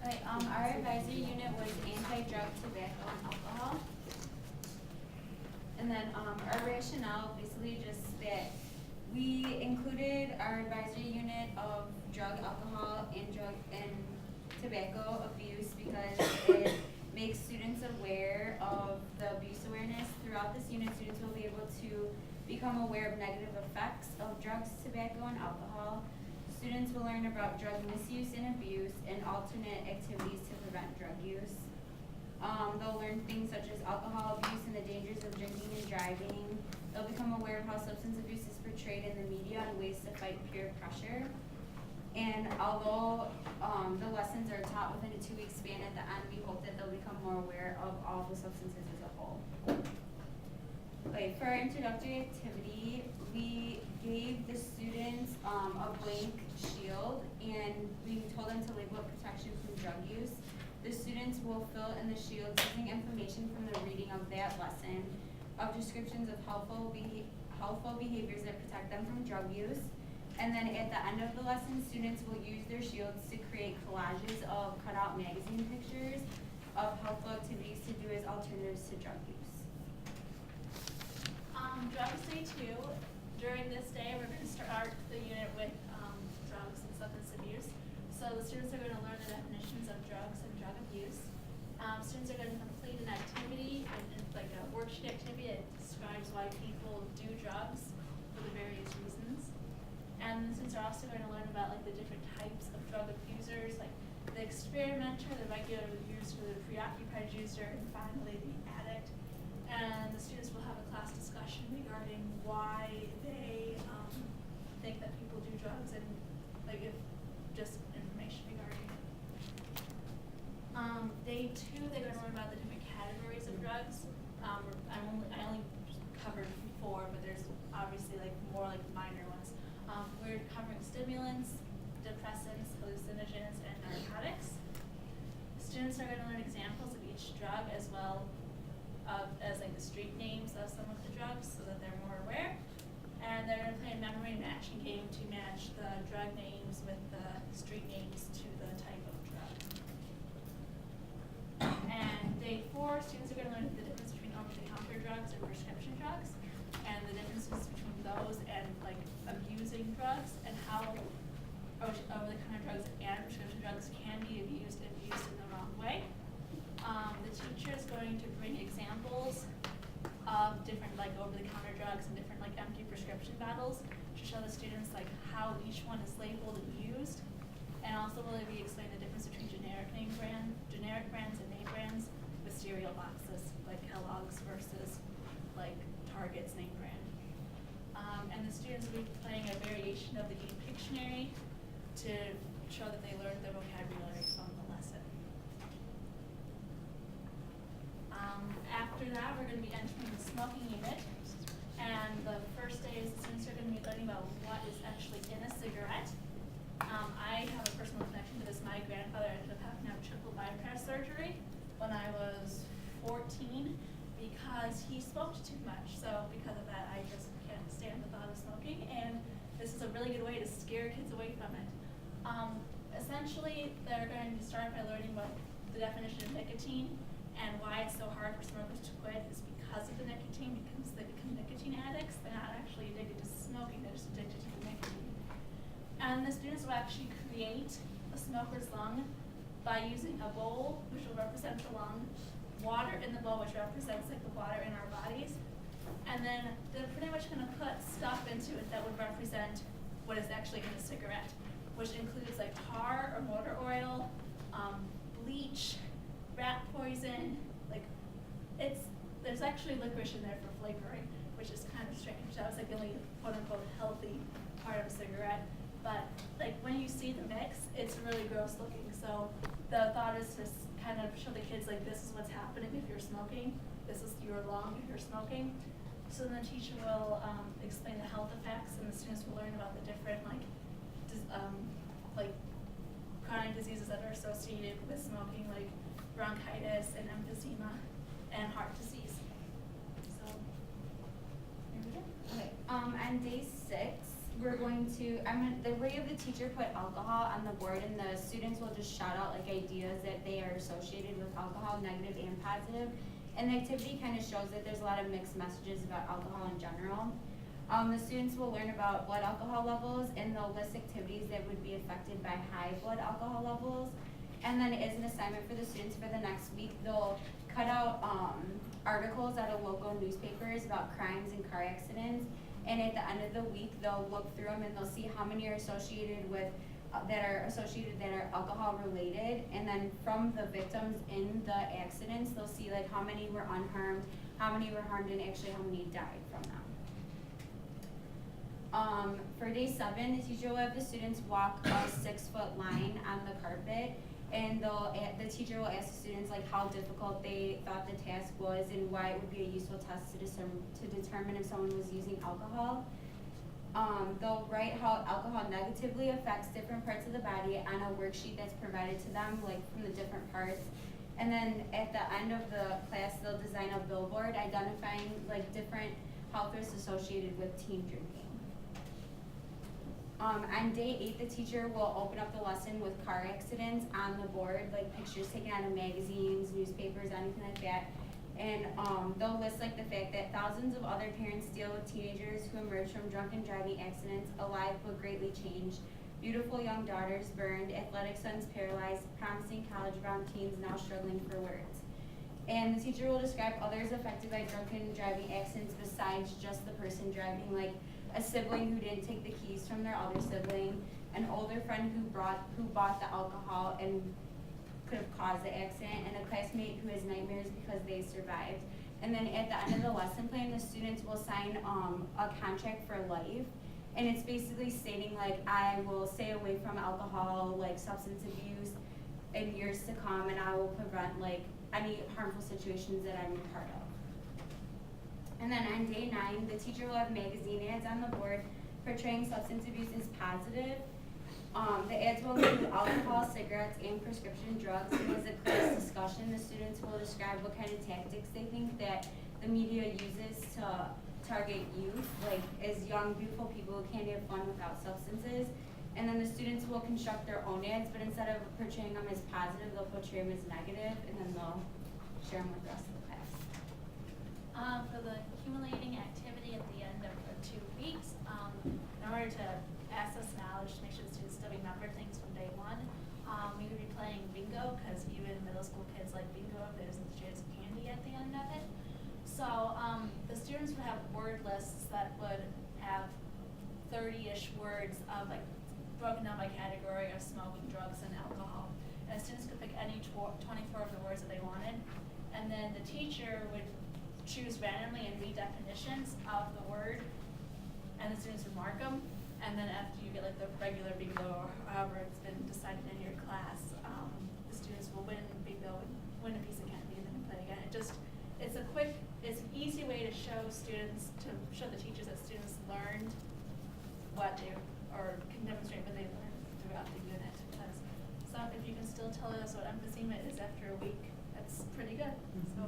Okay, our advisory unit was anti-drug, tobacco, and alcohol. And then, our rationale, basically just that we included our advisory unit of drug, alcohol, and tobacco abuse because it makes students aware of the abuse awareness. Throughout this unit, students will be able to become aware of negative effects of drugs, tobacco, and alcohol. Students will learn about drug misuse and abuse and alternate activities to prevent drug use. They'll learn things such as alcohol abuse and the dangers of drinking and driving. They'll become aware of how substance abuse is portrayed in the media and ways to fight peer pressure. And although the lessons are taught within a 2-week span, at the end we hope that they'll become more aware of all the substances as a whole. Okay, for our introductory activity, we gave the students a blank shield and we told them to label it protection from drug use. The students will fill in the shield using information from the reading of that lesson of descriptions of helpful behaviors that protect them from drug use. And then at the end of the lesson, students will use their shields to create collages of cutout magazine pictures of helpful activities to do as alternatives to drug use. Drugs Day 2. During this day, we're going to start the unit with drugs and substance abuse. So the students are going to learn the definitions of drugs and drug abuse. Students are going to complete an activity, like a worksheet activity that describes why people do drugs for the various reasons. And the students are also going to learn about like the different types of drug abusers, like the experimenter, the regular user, the preoccupied user, and finally the addict. And the students will have a class discussion regarding why they think that people do drugs and like if just information regarding it. Day 2, they're going to learn about the different categories of drugs. I only covered 4, but there's obviously like more like minor ones. We're covering stimulants, depressants, hallucinogens, and narcotics. Students are going to learn examples of each drug as well as like the street names of some of the drugs so that they're more aware. And they're going to play a memory matching game to match the drug names with the street names to the type of drug. And day 4, students are going to learn the difference between over-the-counter drugs and prescription drugs, and the differences between those and like abusing drugs, and how over-the-counter drugs and prescription drugs can be abused and used in the wrong way. The teacher is going to bring examples of different like over-the-counter drugs and different like empty prescription bottles to show the students like how each one is labeled and used, and also will be explain the difference between generic brands and name brands with cereal boxes like Kellogg's versus like Target's name brand. And the students will be playing a variation of the Game Pictionary to show that they learned the vocabulary from the lesson. After that, we're going to be entering the smoking unit. And the first day is the students are going to be learning about what is actually in a cigarette. I have a personal connection to this. My grandfather ended up having to have triple bypass surgery when I was 14 because he smoked too much. So because of that, I just can't stand the thought of smoking. And this is a really good way to scare kids away from it. Essentially, they're going to start by learning about the definition of nicotine and why it's so hard for smokers to quit is because of the nicotine, because they become nicotine addicts. They're not actually addicted to smoking, they're just addicted to the nicotine. And the students will actually create a smoker's lung by using a bowl, which will represent the lung, water in the bowl, which represents like the water in our bodies, and then they're pretty much going to put stuff into it that would represent what is actually in a cigarette, which includes like tar or motor oil, bleach, rat poison, like there's actually licorice in there for flavoring, which is kind of strange. That was like the only quote unquote healthy part of a cigarette. But like when you see the mix, it's really gross looking. So the thought is to kind of show the kids like this is what's happening if you're smoking. This is your lung if you're smoking. So then the teacher will explain the health effects, and the students will learn about the different like chronic diseases that are associated with smoking, like bronchitis and emphysema and heart disease. So here we go. Okay. On day 6, we're going the way of the teacher put alcohol on the board, and the students will just shout out like ideas that they are associated with alcohol, negative and positive. And the activity kind of shows that there's a lot of mixed messages about alcohol in general. The students will learn about blood alcohol levels, and they'll list activities that would be affected by high blood alcohol levels. And then as an assignment for the students for the next week, they'll cut out articles out of local newspapers about crimes and car accidents. And at the end of the week, they'll look through them and they'll see how many are associated with that are alcohol related. And then from the victims in the accidents, they'll see like how many were unharmed, how many were harmed, and actually how many died from them. For day 7, the teacher will have the students walk a 6-foot line on the carpet, and the teacher will ask the students like how difficult they thought the task was and why it would be a useful test to determine if someone was using alcohol. They'll write how alcohol negatively affects different parts of the body on a worksheet that's provided to them, like from the different parts. And then at the end of the class, they'll design a billboard identifying like different health risks associated with teen drinking. On day 8, the teacher will open up the lesson with car accidents on the board, like pictures taken out of magazines, newspapers, anything like that. And they'll list like the fact that thousands of other parents deal with teenagers who emerge from drunken driving accidents alive but greatly changed, beautiful young daughters burned, athletic sons paralyzed, promising college-bound teens now struggling for words. And the teacher will describe others affected by drunken driving accidents besides just the person driving, like a sibling who didn't take the keys from their other sibling, an older friend who bought the alcohol and could have caused the accident, and a classmate who has nightmares because they survived. And then at the end of the lesson plan, the students will sign a contract for life, and it's basically stating like, I will stay away from alcohol, like substance abuse in years to come, and I will prevent like any harmful situations that I'm a part of. And then on day 9, the teacher will have magazine ads on the board portraying substance abuse as positive. The ads will include alcohol, cigarettes, and prescription drugs. And as a class discussion, the students will describe what kind of tactics they think that the media uses to target youth, like as young, beautiful people who can't have fun without substances. And then the students will construct their own ads, but instead of portraying them as positive, they'll portray them as negative, and then they'll share them with the rest of the class. For the accumulating activity at the end of the 2 weeks, in order to access knowledge, to make sure the students still remember things from day 1, we would be playing bingo, because even middle school kids like bingo if there's a chance of candy at the end of it. So the students would have word lists that would have 30-ish words of like broken down by category of smoking, drugs, and alcohol. And the students could pick any 24 of the words that they wanted. And then the teacher would choose randomly and read definitions of the word, and the students would mark them. And then after you get like the regular bingo or however it's been decided in your class, the students will win bingo and win a piece of candy and then play again. It's an easy way to show the teachers that students learned or can demonstrate what they learned throughout the unit. Because if you can still tell us what emphysema is after a week, that's pretty good. So.